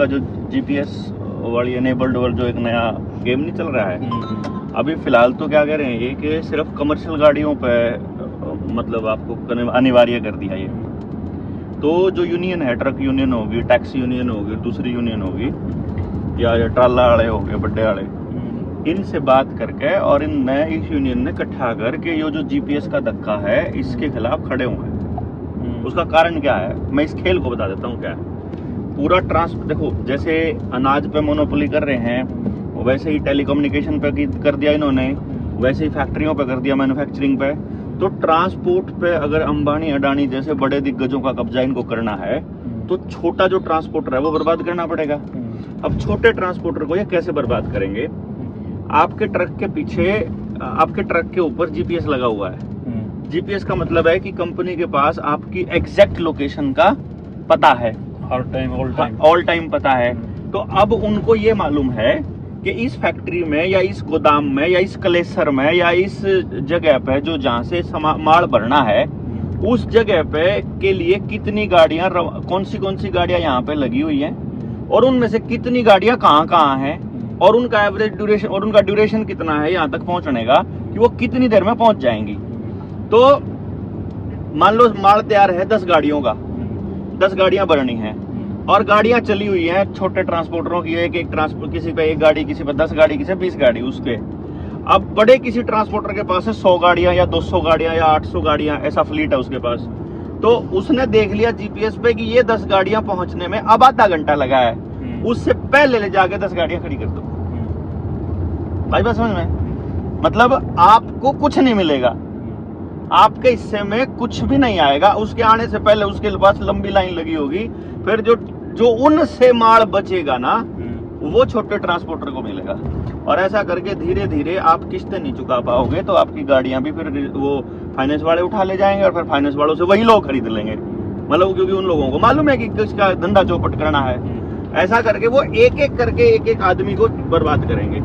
का जो जीपीएस वाली एनेबल्ड और जो एक नया गेम नहीं चल रहा है, अभी फिलहाल तो क्या कह रहे हैं ये कि सिर्फ कमर्शियल गाड़ियों पे मतलब आपको अनिवार्य कर दिया ये। तो जो यूनियन है, ट्रक यूनियन होगी, टैक्सी यूनियन होगी, दूसरी यूनियन होगी, या ट्राला वाले हो गए, बड्डे वाले, इनसे बात करके और इन नए इस यूनियन ने इकट्ठा करके ये जो जीपीएस का धक्का है इसके खिलाफ खड़े हुए हैं। उसका कारण क्या है, मैं इस खेल को बता देता हूँ क्या है। पूरा देखो, जैसे अनाज पे मोनोपोली कर रहे हैं, वैसे ही टेलीकम्युनिकेशन पे कर दिया इन्होंने, वैसे ही फैक्ट्रियों पे कर दिया, मैन्युफैक्चरिंग पे। तो ट्रांसपोर्ट पे अगर अंबानी अडानी जैसे बड़े दिग्गजों का कब्जा इनको करना है तो छोटा जो ट्रांसपोर्टर है वो बर्बाद करना पड़ेगा। अब छोटे ट्रांसपोर्टर को ये कैसे बर्बाद करेंगे? आपके ट्रक के पीछे, आपके ट्रक के ऊपर जीपीएस लगा हुआ है। जीपीएस का मतलब है कि कंपनी के पास आपकी एग्जैक्ट लोकेशन का पता है, ऑल टाइम पता है। तो अब उनको ये मालूम है कि इस फैक्ट्री में या इस गोदाम में या इस कलेसर में या इस जगह पे जो जहाँ से माल भरना है उस जगह पे के लिए कितनी गाड़ियां, कौन सी गाड़ियां यहाँ पे लगी हुई हैं और उनमें से कितनी गाड़ियां कहाँ हैं और उनका एवरेज ड्यूरेशन और उनका ड्यूरेशन कितना है यहाँ तक पहुंचने का, कि वो कितनी देर में पहुंच जाएंगी। तो मान लो माल तैयार है 10 गाड़ियों का, 10 गाड़ियां भरनी है और गाड़ियां चली हुई हैं छोटे ट्रांसपोर्टरों की, एक ट्रांसपोर्ट, किसी पे 1 गाड़ी, किसी पे 10 गाड़ी, किसी पे 20 गाड़ी उसके। अब बड़े किसी ट्रांसपोर्टर के पास है 100 गाड़ियां या 200 गाड़ियां या 800 गाड़ियां, ऐसा फ्लीट है उसके पास। तो उसने देख लिया जीपीएस पे कि ये 10 गाड़ियां पहुंचने में अब आधा घंटा लगा है, उससे पहले ले जाके 10 गाड़ियां खड़ी कर दो। भाई बात समझ में? मतलब आपको कुछ नहीं मिलेगा, आपके हिस्से में कुछ भी नहीं आएगा। उसके आने से पहले उसके पास लंबी लाइन लगी होगी, फिर जो उनसे माल बचेगा ना वो छोटे ट्रांसपोर्टर को मिलेगा। और ऐसा करके धीरे धीरे आप किस्तें नहीं चुका पाओगे तो आपकी गाड़ियां भी फिर वो फाइनेंस वाले उठा ले जाएंगे और फिर फाइनेंस वालों से वही लोग खरीद लेंगे, मतलब क्योंकि उन लोगों को मालूम है कि किसका धंधा चौपट करना है। ऐसा करके वो एक एक करके एक आदमी को बर्बाद करेंगे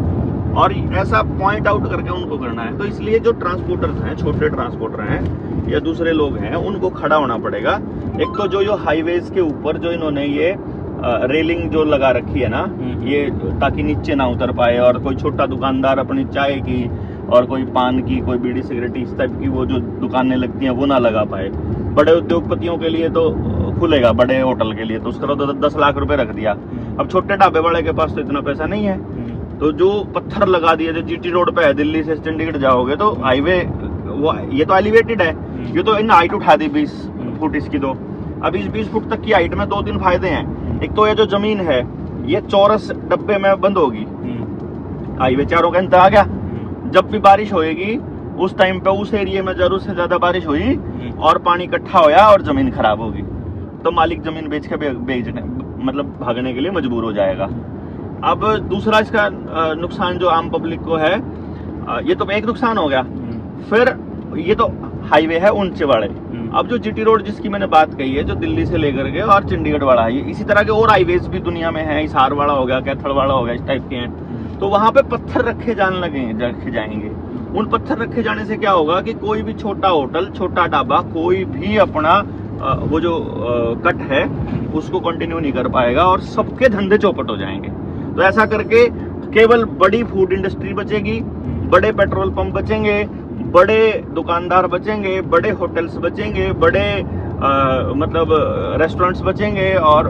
और ऐसा पॉइंट आउट करके उनको करना है। तो इसलिए जो ट्रांसपोर्टर्स हैं, छोटे ट्रांसपोर्टर हैं या दूसरे लोग हैं, उनको खड़ा होना पड़ेगा। एक तो जो हाईवेज के ऊपर जो इन्होंने ये रेलिंग जो लगा रखी है ना, ये ताकि नीचे ना उतर पाए और कोई छोटा दुकानदार अपनी चाय की और कोई पान की, कोई बीड़ी सिगरेट इस टाइप की वो जो दुकानें लगती हैं वो ना लगा पाए। बड़े उद्योगपतियों के लिए तो खुलेगा, बड़े होटल के लिए तो उस तरह तो 10 लाख रुपए रख दिया। अब छोटे ढाबे वाले के पास तो इतना पैसा नहीं है, तो जो पत्थर लगा दिए, जो जीटी रोड पे है, दिल्ली से चंडीगढ़ जाओगे तो हाईवे वो ये तो एलिवेटेड है, ये तो इन हाइट उठा दी 20 फुट इसकी। तो अब इस 20 फुट तक की हाइट में 2-3 फायदे हैं। एक तो ये जो जमीन है ये चौरस डब्बे में बंद होगी, हाईवे चारों का इंतहा आ गया। जब भी बारिश होएगी उस टाइम पे उस एरिया में जरूर से ज्यादा बारिश हुई और पानी इकट्ठा होया और जमीन खराब होगी तो मालिक जमीन बेच के बेचने मतलब भागने के लिए मजबूर हो जाएगा। अब दूसरा इसका नुकसान जो आम पब्लिक को है, ये तो एक नुकसान हो गया। फिर ये तो हाईवे है ऊंचे वाले। अब जो जीटी रोड जिसकी मैंने बात कही है, जो दिल्ली से लेकर के और चंडीगढ़ वाला है, इसी तरह के और हाईवेज भी दुनिया में है, हिसार वाला हो गया, कैथल वाला हो गया, इस टाइप के हैं। तो वहां पे पत्थर रखे जाएंगे। उन पत्थर रखे जाने से क्या होगा कि कोई भी छोटा होटल, छोटा ढाबा, कोई भी अपना वो जो कट है उसको कंटिन्यू नहीं कर पाएगा और सबके धंधे चौपट हो जाएंगे। तो ऐसा करके केवल बड़ी फूड इंडस्ट्री बचेगी, बड़े पेट्रोल पंप बचेंगे, बड़े दुकानदार बचेंगे, बड़े होटल्स बचेंगे, बड़े मतलब रेस्टोरेंट्स बचेंगे और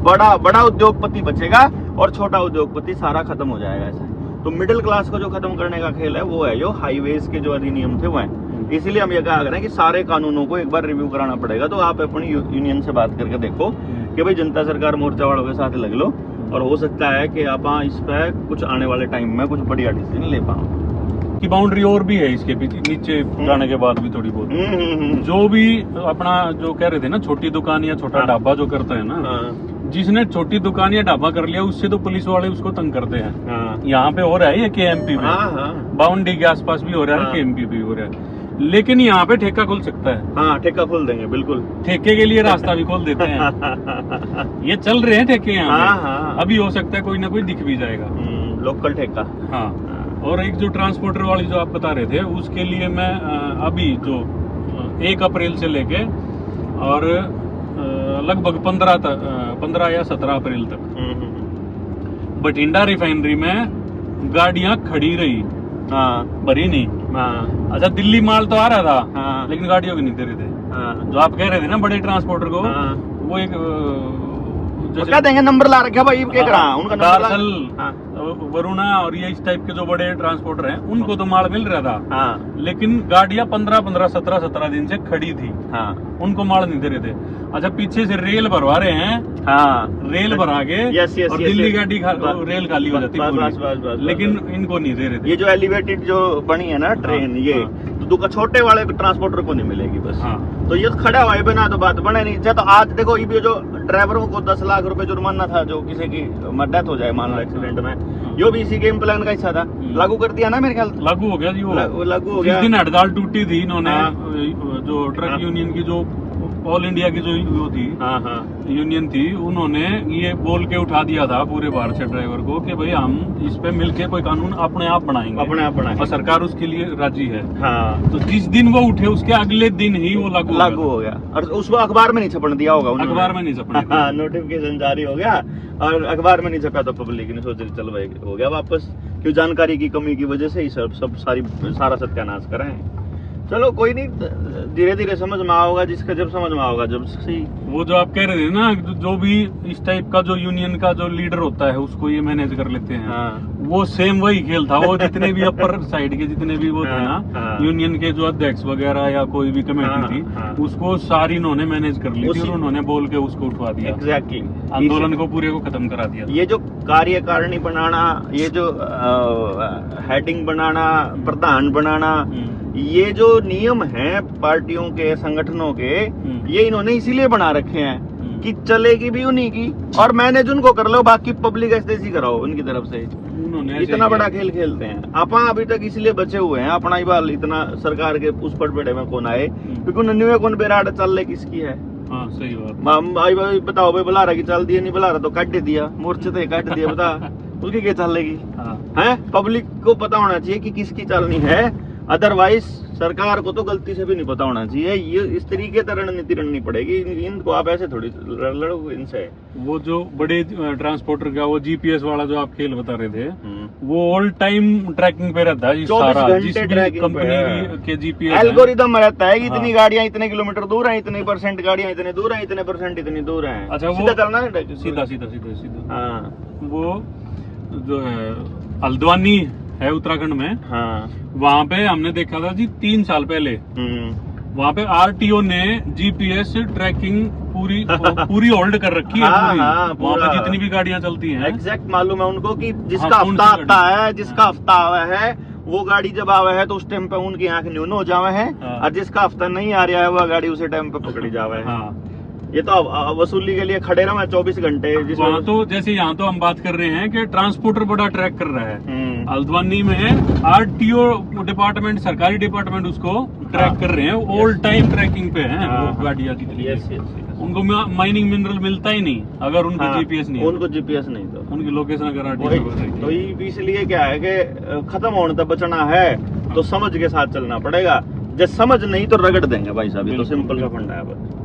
बड़ा उद्योगपति बचेगा और छोटा उद्योगपति सारा खत्म हो जाएगा। ऐसा तो मिडिल क्लास को जो खत्म करने का खेल है वो है जो हाईवेज के जो अधिनियम थे वो हैं। इसीलिए हम ये कहा करें कि सारे कानूनों को एक बार रिव्यू कराना पड़ेगा। तो आप अपनी यूनियन से बात करके देखो कि भाई जनता सरकार मोर्चा वालों के साथ लग लो और हो सकता है कि आप इस पर कुछ आने वाले टाइम में कुछ बढ़िया डिसीजन ले पाओ। की बाउंड्री और भी है इसके नीचे जाने के बाद भी थोड़ी बहुत जो भी अपना जो कह रहे थे ना, छोटी दुकान या छोटा ढाबा जो करता है ना, जिसने छोटी दुकान या ढाबा कर लिया उससे तो पुलिस वाले उसको तंग करते हैं। यहाँ पे हो रहा है ये केएमपी में, बाउंड्री के आसपास भी हो रहा है, केएमपी भी हो रहा है। लेकिन यहाँ पे ठेका खुल सकता है। हाँ, ठेका खोल देंगे, बिल्कुल ठेके के लिए रास्ता भी खोल देते हैं। ये चल रहे हैं ठेके यहाँ पे। अभी हो सकता है कोई ना कोई दिख भी जाएगा, लोकल ठेका। हाँ, और एक जो ट्रांसपोर्टर वाली जो आप बता रहे थे उसके लिए मैं अभी जो 1 अप्रैल से लेके और लगभग 15 या 17 अप्रैल तक बठिंडा रिफाइनरी में गाड़ियां खड़ी रही, भरी नहीं। अच्छा, दिल्ली माल तो आ रहा था, लेकिन गाड़ियों के नहीं दे रहे थे। जो आप कह रहे थे ना बड़े ट्रांसपोर्टर को, वो एक क्या देंगे, नंबर ला रखा भाई, क्या करा उनका दारसल, वरुणा और ये इस टाइप के जो बड़े ट्रांसपोर्टर हैं, उनको तो माल मिल रहा था, लेकिन गाड़ियां 15 17 दिन से खड़ी थी, उनको माल नहीं दे रहे थे। अच्छा, पीछे से रेल भरवा रहे हैं, रेल भरा के, और दिल्ली गाड़ी रेल खाली हो जाती है, लेकिन इनको नहीं दे रहे थे। ये जो एलिवेटेड जो बनी है ना ट्रेन, ये तो छोटे वाले ट्रांसपोर्टर को नहीं मिलेगी बस। तो ये खड़ा हुआ है बिना तो बात बने नहीं। तो आज देखो, ये जो ड्राइवरों को 10 लाख रुपए जुर्माना था, जो किसी की डेथ हो जाए मान लो एक्सीडेंट में, यो भी इसी गेम प्लान का हिस्सा था। लागू कर दिया ना मेरे ख्याल, लागू हो गया जी। वो लागू हो गया। जिस दिन हड़ताल टूटी थी, इन्होंने जो ट्रक यूनियन की, जो ऑल इंडिया की जो वो थी, यूनियन थी, उन्होंने ये बोल के उठा दिया था पूरे भारत से ड्राइवर को कि भाई हम इस पे मिलके कोई कानून अपने आप बनाएंगे, और सरकार उसके लिए राजी है। तो जिस दिन वो उठे, उसके अगले दिन ही वो लागू हो गया। और उसको अखबार में नहीं छपन दिया होगा, अखबार में नहीं छपन दिया, नोटिफिकेशन जारी हो गया और अखबार में नहीं छपा, तो पब्लिक ने सोच चल भाई हो गया वापस, क्यों जानकारी की कमी की वजह से ही सारा सत्यानाश कराएं। चलो कोई नहीं, धीरे धीरे समझ में आओगा, जिसका जब समझ में आओगा जब सही। वो जो आप कह रहे थे ना, जो भी इस टाइप का जो यूनियन का जो लीडर होता है, उसको ये मैनेज कर लेते हैं, वो सेम वही खेल था। वो जितने भी अपर साइड के जितने भी वो थे ना, यूनियन के जो अध्यक्ष वगैरह या कोई भी कमेटी थी, उसको सारी इन्होंने मैनेज कर ली थी, और उन्होंने बोल के उसको उठवा दिया। एग्जैक्टली, आंदोलन को पूरे को खत्म करा दिया। ये जो कार्यकारिणी बनाना, ये जो हेडिंग बनाना, प्रधान बनाना, ये जो नियम हैं पार्टियों के, संगठनों के, ये इन्होंने इसीलिए बना रखे हैं कि चलेगी भी उन्हीं की, और मैनेज उनको कर लो, बाकी पब्लिक ऐसी कराओ उनकी तरफ से। उन्होंने इतना बड़ा खेल खेलते हैं। आपा अभी तक इसलिए बचे हुए हैं, अपना ही बाल इतना सरकार के उस पर बैठे में कौन आए, क्योंकि उन्होंने कौन बेराड चल किसकी है। सही बात। बताओ भाई, बुला रहा कि चल दिया, नहीं बुला रहा तो काट दिया, मोर्चे तो काट दिया, बता उसकी क्या चलेगी है। पब्लिक को पता होना चाहिए कि किसकी चलनी है, अदरवाइज सरकार को तो गलती से भी नहीं पता होना चाहिए। ये इस तरीके से रणनीति रखनी पड़ेगी, इनको आप ऐसे थोड़ी लड़ो इनसे। वो जो बड़े ट्रांसपोर्टर का वो जीपीएस वाला जो आप खेल बता रहे थे, वो ऑल टाइम ट्रैकिंग पे रहता है, 24 घंटे ट्रैकिंग कंपनी के जीपीएस एल्गोरिदम रहता है कि इतनी गाड़ियां इतने किलोमीटर दूर हैं, इतने % गाड़ियां इतने दूर हैं, इतने % इतनी दूर हैं। अच्छा, वो चलना है सीधा। वो जो है हल्द्वानी है उत्तराखंड में, वहाँ पे हमने देखा था जी 3 साल पहले, वहाँ पे आरटीओ ने जीपीएस ट्रैकिंग पूरी होल्ड कर रखी है। वहाँ पे जितनी भी गाड़ियाँ चलती हैं, एग्जैक्ट मालूम है उनको कि जिसका हफ्ता आता है, जिसका हफ्ता आवा है, वो गाड़ी जब आवा है तो उस टाइम पे उनकी आंख न्यून हो जावे है, और जिसका हफ्ता नहीं आ रहा है वो गाड़ी उसी टाइम पे पकड़ी जावे है। ये तो वसूली के लिए खड़े रहा 24 घंटे। वहाँ तो जैसे यहाँ तो हम बात कर रहे हैं कि ट्रांसपोर्टर बड़ा ट्रैक कर रहा है, हल्द्वानी में आरटीओ डिपार्टमेंट, सरकारी डिपार्टमेंट उसको ट्रैक कर रहे हैं, ऑल टाइम ट्रैकिंग पे है वो गाड़ियाँ। उनको माइनिंग मिनरल मिलता ही नहीं अगर उनको जीपीएस नहीं, उनको जीपीएस नहीं तो उनकी लोकेशन अगर आरटीओ। तो इसलिए क्या है कि खत्म होने तक बचना है तो समझ के साथ चलना पड़ेगा, जब समझ नहीं तो रगड़ देंगे भाई साहब। ये तो सिंपल सा फंडा है बस।